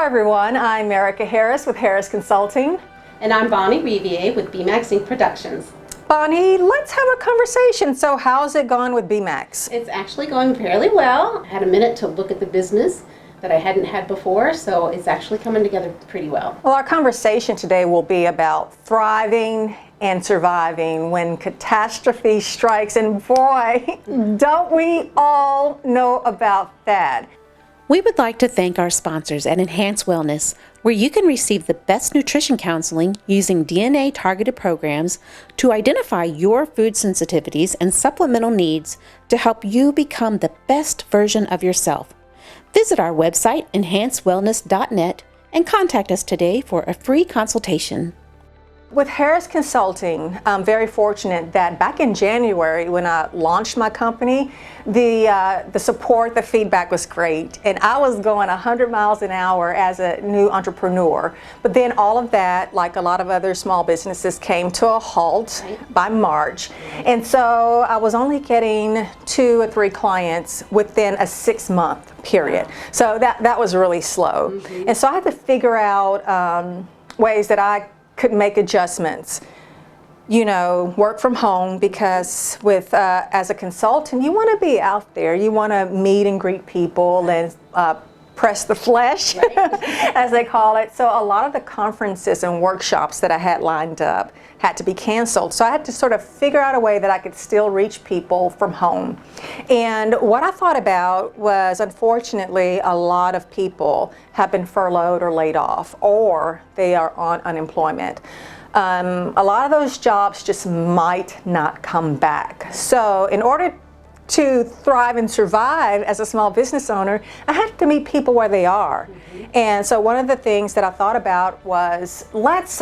everyone, I'm Erika Harris with Harris Consulting. And I'm Bonnie Rivier with BMAX Inc. Productions. Bonnie, let's have a conversation. So how's it gone with BMAX? It's actually going fairly well. I had a minute to look at the business that I hadn't had before, so it's actually coming together pretty well. Well, our conversation today will be about thriving and surviving when catastrophe strikes, and boy, don't we all know about that. We would like to thank our sponsors at Enhance Wellness, where you can receive the best nutrition counseling using DNA-targeted programs to identify your food sensitivities and supplemental needs to help you become the best version of yourself. Visit our website, enhancewellness.net, and contact us today for a free consultation. With Harris Consulting, I'm very fortunate that back in January when I launched my company, the support, the feedback was great. And I was going 100 miles an hour as a new entrepreneur. But then all of that, like a lot of other small businesses, came to a halt by March. And so I was only getting 2 or 3 clients within a 6-month period. So that was really slow. And so I had to figure out ways that I could make adjustments, work from home, because with as a consultant, you want to be out there, you want to meet and greet people and press the flesh, as they call it. So a lot of the conferences and workshops that I had lined up had to be canceled. So I had to sort of figure out a way that I could still reach people from home. And what I thought about was, unfortunately, a lot of people have been furloughed or laid off, or they are on unemployment. A lot of those jobs just might not come back. So in order to thrive and survive as a small business owner, I have to meet people where they are. And so one of the things that I thought about was, let's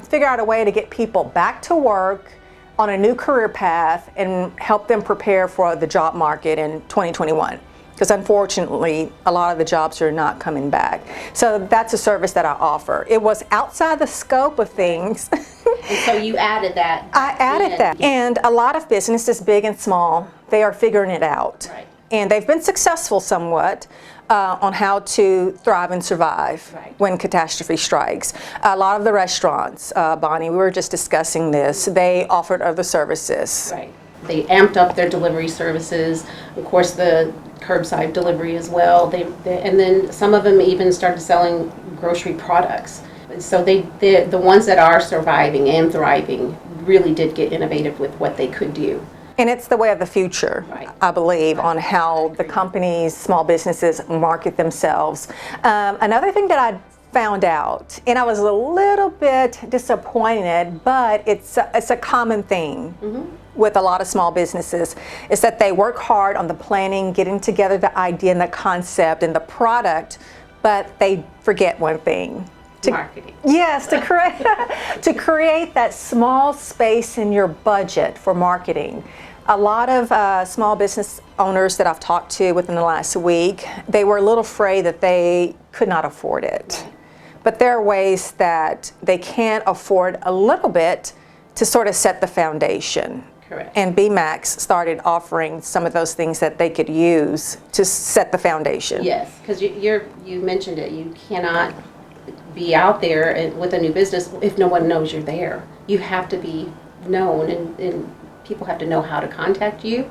figure out a way to get people back to work on a new career path and help them prepare for the job market in 2021. Because unfortunately, a lot of the jobs are not coming back. So that's a service that I offer. It was outside the scope of things. And so you added that. I added that. And a lot of businesses, big and small, they are figuring it out. Right. And they've been successful somewhat on how to thrive and survive when catastrophe strikes. A lot of the restaurants, Bonnie, we were just discussing this, they offered other services. Right. They amped up their delivery services, of course the curbside delivery as well. And then some of them even started selling grocery products. So the ones that are surviving and thriving really did get innovative with what they could do. And it's the way of the future, I believe, on how the companies, small businesses market themselves. Another thing that I found out, and I was a little bit disappointed, but it's a common thing with a lot of small businesses, is that they work hard on the planning, getting together the idea and the concept and the product, but they forget one thing. Marketing. Yes, to create that small space in your budget for marketing. A lot of small business owners that I've talked to within the last week, they were a little afraid that they could not afford it. But there are ways that they can afford a little bit to sort of set the foundation. Correct. And BMAX started offering some of those things that they could use to set the foundation. Yes, because you mentioned it. You cannot be out there with a new business if no one knows you're there. You have to be known, and people have to know how to contact you,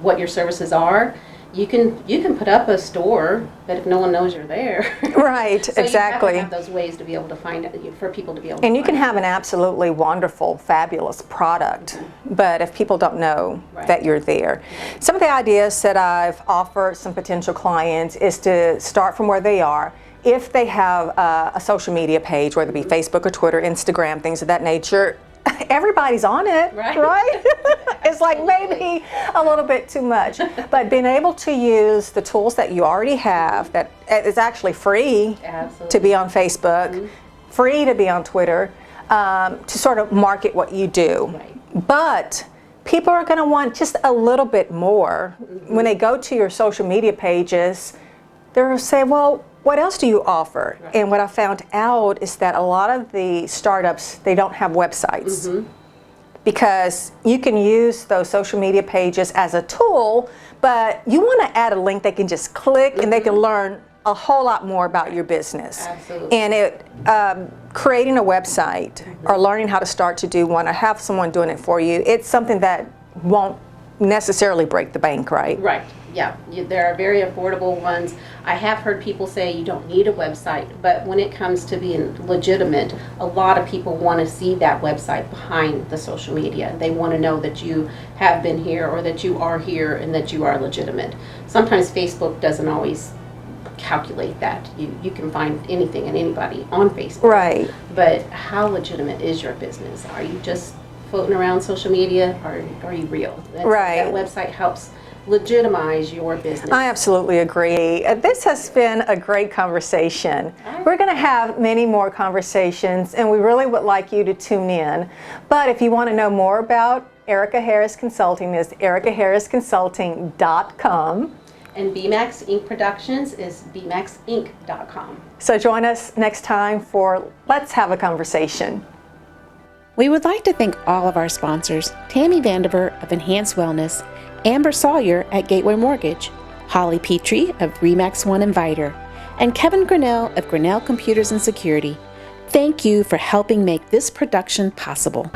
what your services are. You can put up a store, but if no one knows you're there, right? So exactly. You have to have those ways to be able to find it, for people to be able to. And you can find have an absolutely wonderful, fabulous product, but if people don't know that you're there. Some of the ideas that I've offered some potential clients is to start from where they are. If they have a social media page, whether it be Facebook or Twitter, Instagram, things of that nature, everybody's on it, right? It's like maybe a little bit too much. But being able to use the tools that you already have, that is actually free to be on Facebook, free to be on Twitter, to sort of market what you do. But people are going to want just a little bit more. When they go to your social media pages, they'll say, well, what else do you offer? And what I found out is that a lot of the startups, they don't have websites. Because you can use those social media pages as a tool, but you want to add a link they can just click and they can learn a whole lot more about your business. Absolutely. And creating a website or learning how to start to do one or have someone doing it for you, it's something that won't necessarily break the bank, right? Right, yeah. There are very affordable ones. I have heard people say you don't need a website, but when it comes to being legitimate, a lot of people want to see that website behind the social media. They want to know that you have been here or that you are here and that you are legitimate. Sometimes Facebook doesn't always calculate that. You can find anything and anybody on Facebook. Right. But how legitimate is your business? Are you just floating around social media, or are you real? Right. That website helps legitimize your business. I absolutely agree. This has been a great conversation. We're going to have many more conversations, and we really would like you to tune in. But if you want to know more about Erika Harris Consulting, it's erikaharrisconsulting.com. And BMAX Inc. Productions is bmaxinc.com. So join us next time for Let's Have a Conversation. We would like to thank all of our sponsors, Tammy Vandiver of Enhanced Wellness, Amber Sawyer at Gateway Mortgage, Holly Petrie of Remax One Inviter, and Kevin Grinnell of Grinnell Computers and Security. Thank you for helping make this production possible.